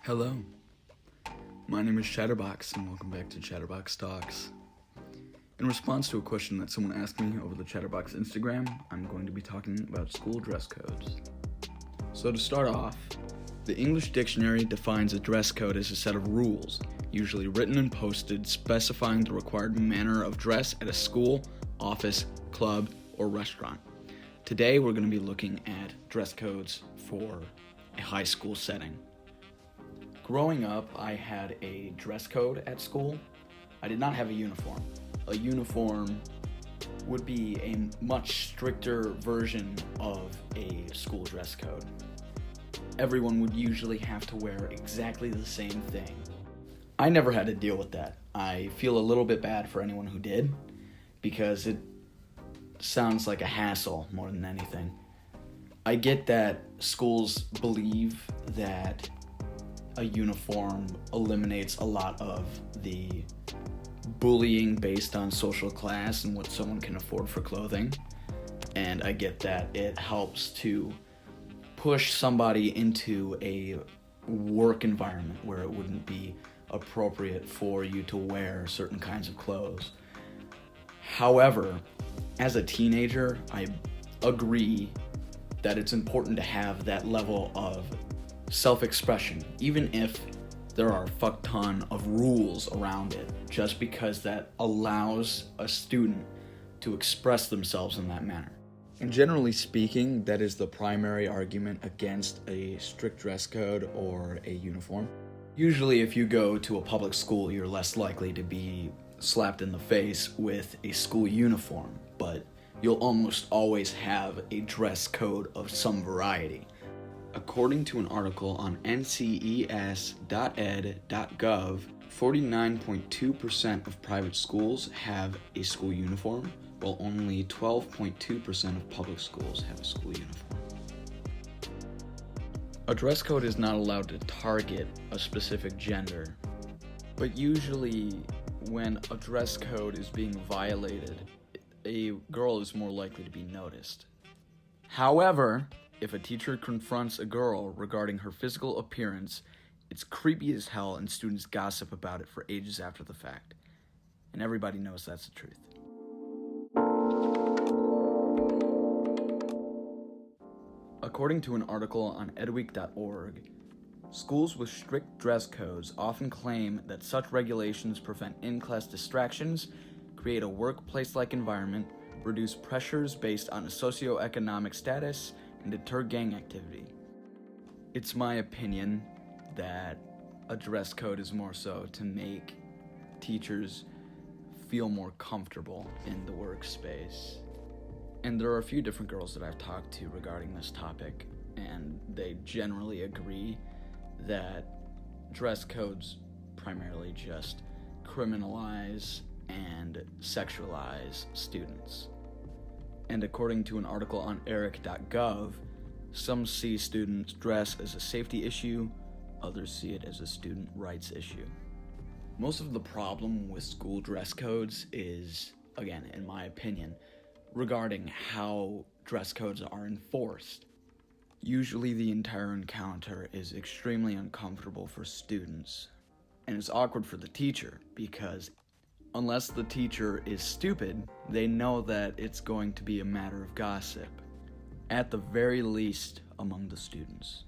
Hello, my name is Chatterbox and welcome back to Chatterbox Talks. In response to a question that someone asked me over the Chatterbox Instagram, I'm going to be talking about school dress codes. So to start off, the English dictionary defines a dress code as a set of rules, usually written and posted, specifying the required manner of dress at a school, office, club, or restaurant. Today we're going to be looking at dress codes for a high school setting. Growing up, I had a dress code at school. I did not have a uniform. A uniform would be a much stricter version of a school dress code. Everyone would usually have to wear exactly the same thing. I never had to deal with that. I feel a little bit bad for anyone who did, because it sounds like a hassle more than anything. I get that schools believe that a uniform eliminates a lot of the bullying based on social class and what someone can afford for clothing. And I get that it helps to push somebody into a work environment where it wouldn't be appropriate for you to wear certain kinds of clothes. However, as a teenager, I agree that it's important to have that level of self-expression, even if there are a fuck ton of rules around it, just because that allows a student to express themselves in that manner. And generally speaking, that is the primary argument against a strict dress code or a uniform. Usually if you go to a public school, you're less likely to be slapped in the face with a school uniform, but you'll almost always have a dress code of some variety. According to an article on nces.ed.gov, 49.2% of private schools have a school uniform, while only 12.2% of public schools have a school uniform. A dress code is not allowed to target a specific gender, but usually when a dress code is being violated, a girl is more likely to be noticed. However, if a teacher confronts a girl regarding her physical appearance, it's creepy as hell and students gossip about it for ages after the fact. And everybody knows that's the truth. According to an article on edweek.org, schools with strict dress codes often claim that such regulations prevent in-class distractions, create a workplace-like environment, reduce pressures based on a socioeconomic status, and deter gang activity. It's my opinion that a dress code is more so to make teachers feel more comfortable in the workspace. And there are a few different girls that I've talked to regarding this topic, and they generally agree that dress codes primarily just criminalize and sexualize students. And according to an article on eric.gov, some see students' dress as a safety issue, others see it as a student rights issue. Most of the problem with school dress codes is, again, in my opinion, regarding how dress codes are enforced. Usually the entire encounter is extremely uncomfortable for students, and it's awkward for the teacher because unless the teacher is stupid, they know that it's going to be a matter of gossip, at the very least among the students.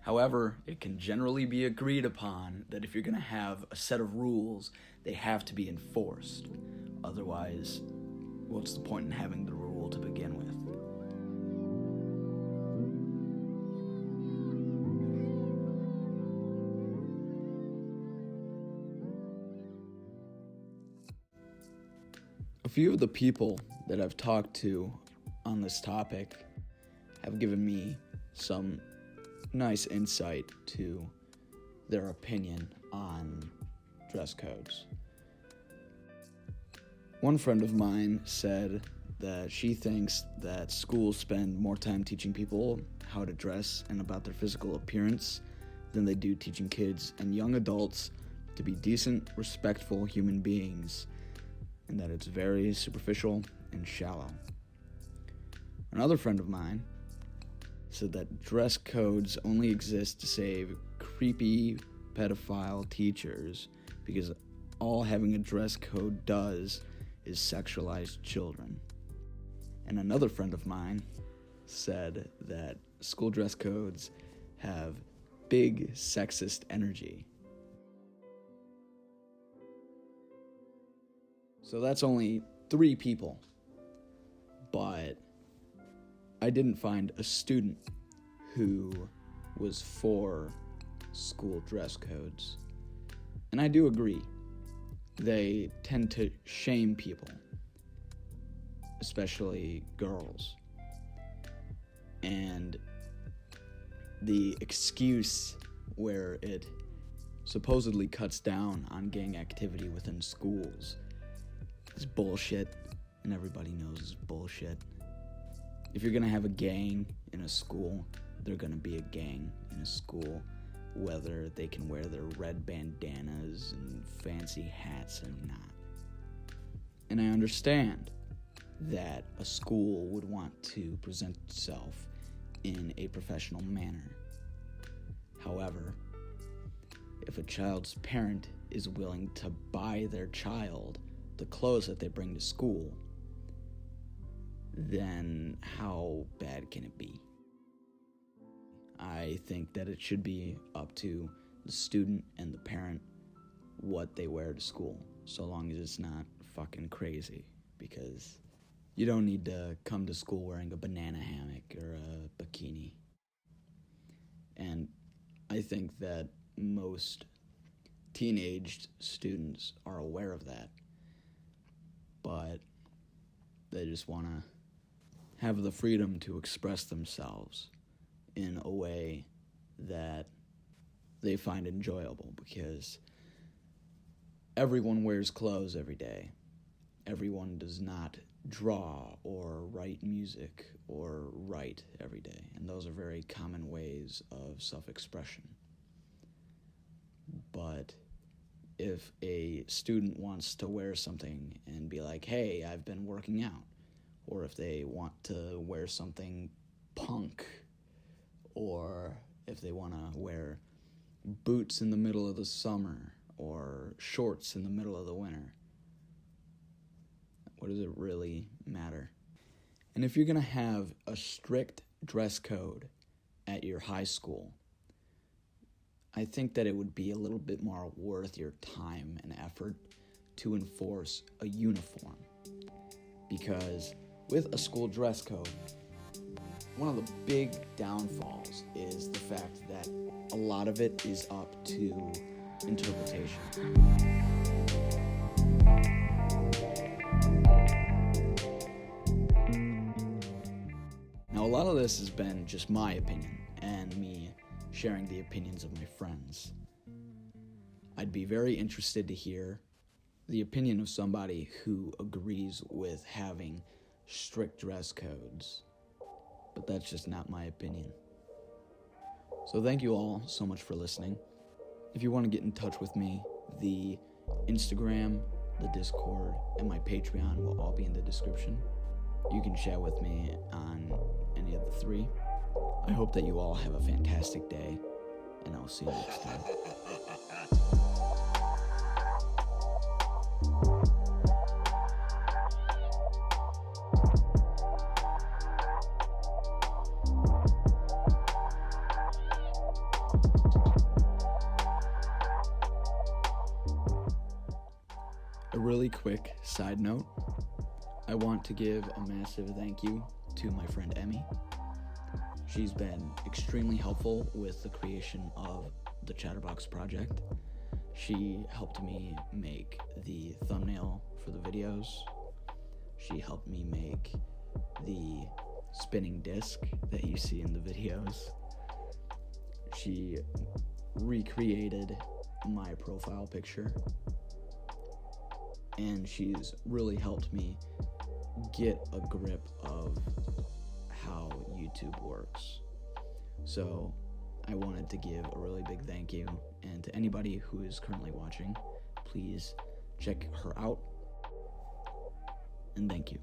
However, it can generally be agreed upon that if you're going to have a set of rules, they have to be enforced. Otherwise, what's the point in having the rule to begin with? A few of the people that I've talked to on this topic have given me some nice insight to their opinion on dress codes. One friend of mine said that she thinks that schools spend more time teaching people how to dress and about their physical appearance than they do teaching kids and young adults to be decent, respectful human beings, and that it's very superficial and shallow. Another friend of mine said that dress codes only exist to save creepy pedophile teachers, because all having a dress code does is sexualize children. And another friend of mine said that school dress codes have big sexist energy. So that's only 3 people. But I didn't find a student who was for school dress codes. And I do agree. They tend to shame people, especially girls. And the excuse where it supposedly cuts down on gang activity within schools is bullshit, and everybody knows it's bullshit. If you're gonna have a gang in a school, they're gonna be a gang in a school, whether they can wear their red bandanas and fancy hats or not. And I understand that a school would want to present itself in a professional manner. However, if a child's parent is willing to buy their child the clothes that they bring to school, then how bad can it be? I think that it should be up to the student and the parent what they wear to school, so long as it's not fucking crazy, because you don't need to come to school wearing a banana hammock or a bikini. And I think that most teenaged students are aware of that, but they just want to have the freedom to express themselves in a way that they find enjoyable, because everyone wears clothes every day. Everyone does not draw or write music or write every day, and those are very common ways of self-expression. But if a student wants to wear something and be like, hey, I've been working out, or if they want to wear something punk, or if they want to wear boots in the middle of the summer or shorts in the middle of the winter, what does it really matter? And if you're going to have a strict dress code at your high school, I think that it would be a little bit more worth your time and effort to enforce a uniform. Because with a school dress code, one of the big downfalls is the fact that a lot of it is up to interpretation. Now, a lot of this has been just my opinion and me sharing the opinions of my friends. I'd be very interested to hear the opinion of somebody who agrees with having strict dress codes, but that's just not my opinion. So thank you all so much for listening. If you want to get in touch with me, the Instagram, the Discord, and my Patreon will all be in the description. You can chat with me on any of the 3. I hope that you all have a fantastic day, and I'll see you next time. A really quick side note, I want to give a massive thank you to my friend Emmy. She's been extremely helpful with the creation of the Chatterbox project. She helped me make the thumbnail for the videos. She helped me make the spinning disc that you see in the videos. She recreated my profile picture. And she's really helped me get a grip of how YouTube works. So I wanted to give a really big thank you, and to anybody who is currently watching, please check her out, and thank you.